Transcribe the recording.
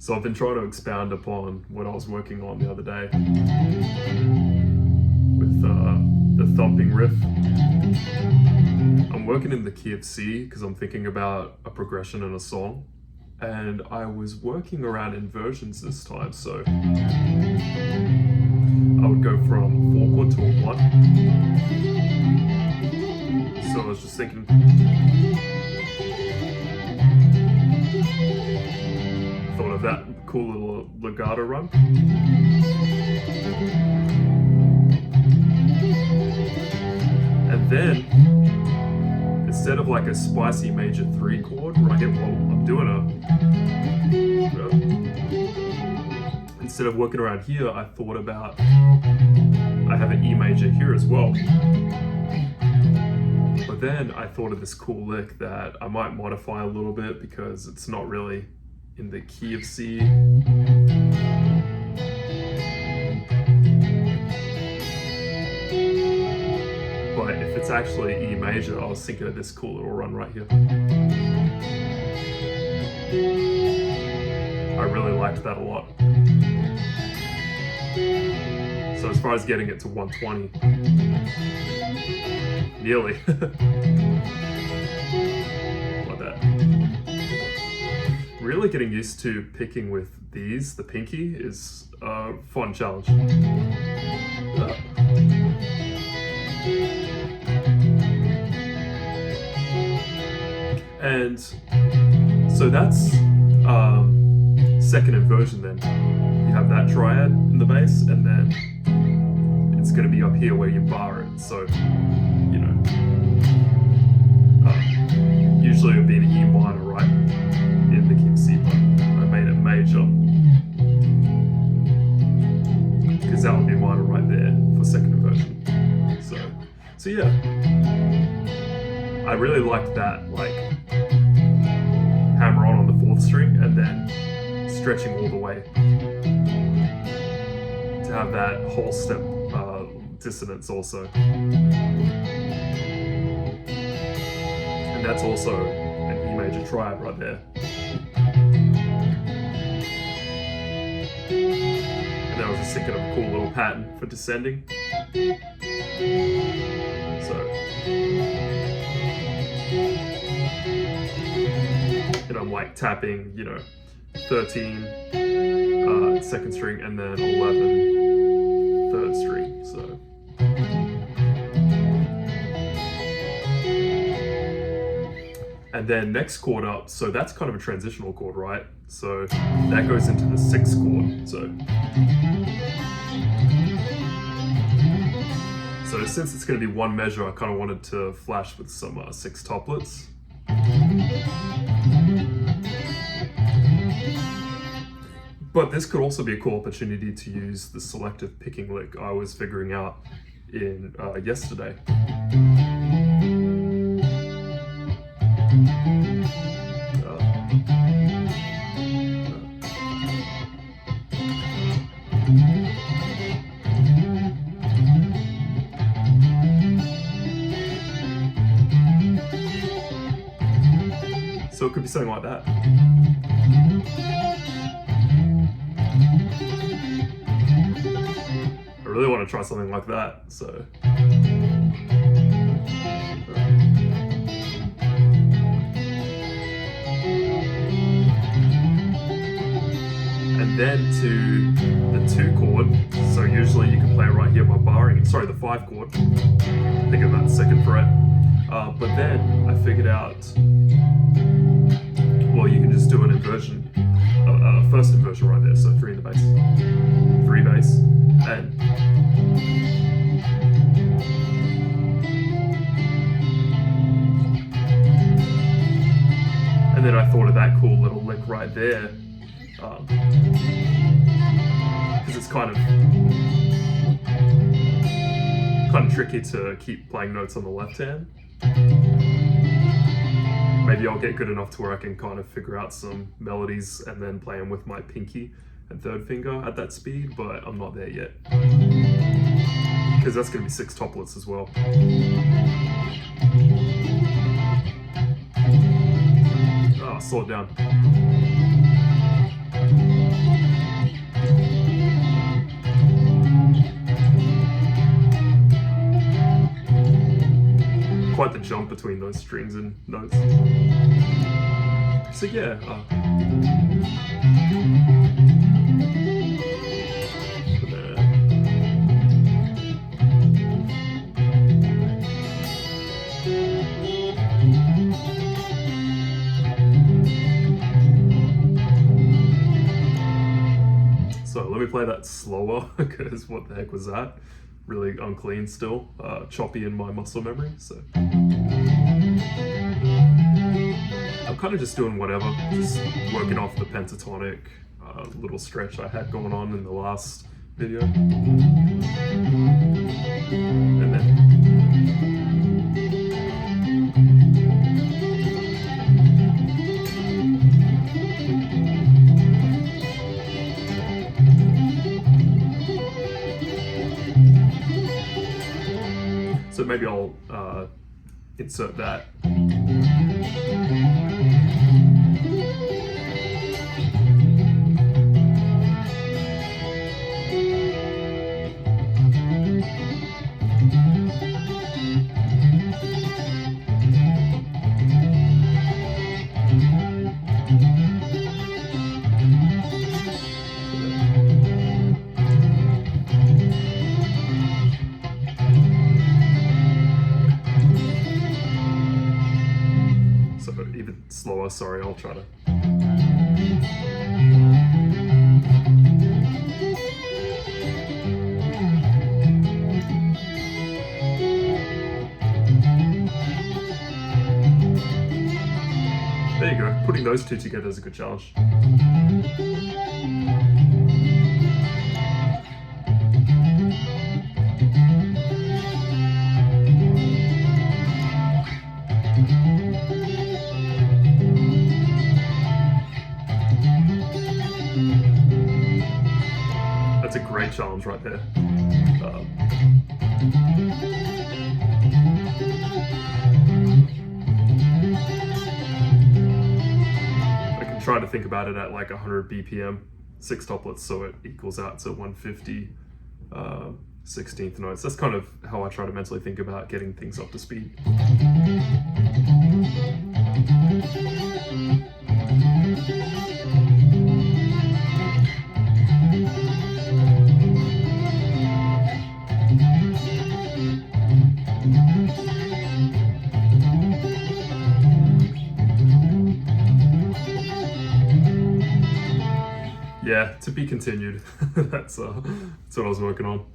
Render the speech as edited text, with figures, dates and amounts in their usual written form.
So I've been trying to expound upon what I was working on the other day with the thumping riff. I'm working in the key of C because I'm thinking about a progression in a song, and I was working around inversions this time, so I would go from 4 chord to a 1. So I was just thinking, thought of that cool little legato run. And then, instead of like a spicy major 3 chord, right here, well, I'm doing instead of working around here, I thought about, I have an E major here as well. But then I thought of this cool lick that I might modify a little bit because it's not really in the key of C. But if it's actually E major, I was thinking of this cool little run right here. I really liked that a lot. So as far as getting it to 120, nearly. Like that. Really getting used to picking with these, the pinky, is a fun challenge. And so that's second inversion then. You have that triad in the bass, and then it's going to be up here where you bar it. So, you know, usually it would be an E minor, right, in the key of C, but I made it major because that would be minor right there for second inversion. So yeah, I really liked that, like hammer on the 4th string and then stretching all the way to have that whole step dissonance also. And that's also an E major triad right there. And I was just thinking of a cool little pattern for descending. So, and I'm like tapping, you know, 13 second string and then 11 3rd string. So. And then next chord up, so that's kind of a transitional chord, right? So that goes into the 6th chord. So since it's going to be one measure, I kind of wanted to flash with some 6 toplets. But this could also be a cool opportunity to use the selective picking lick I was figuring out in yesterday. So it could be something like that. I really want to try something like that, so. And then to the 2 chord, so usually you can play it right here by barring, sorry, the 5 chord, think of that 2nd fret. But then I figured out, well, you can just do an inversion, first inversion right there, so 3 in the bass, 3 bass, and then I thought of that cool little lick right there, because it's kind of tricky to keep playing notes on the left hand. Maybe I'll get good enough to where I can kind of figure out some melodies and then play them with my pinky and 3rd finger at that speed, but I'm not there yet. Because that's going to be 6 toplets as well. Oh, slow it down. jump between those strings and notes. So yeah. So let me play that slower, because what the heck was that? Really unclean still, choppy in my muscle memory, so. I'm kind of just doing whatever, just working off the pentatonic little stretch I had going on in the last video. And then so maybe I'll insert that. Even slower, sorry, I'll try to. There you go, putting those two together is a good challenge. That's a great challenge right there. I can try to think about it at like 100 BPM, 6 toplets, so it equals out to 150 16th notes. That's kind of how I try to mentally think about getting things up to speed. Yeah, to be continued. That's what I was working on.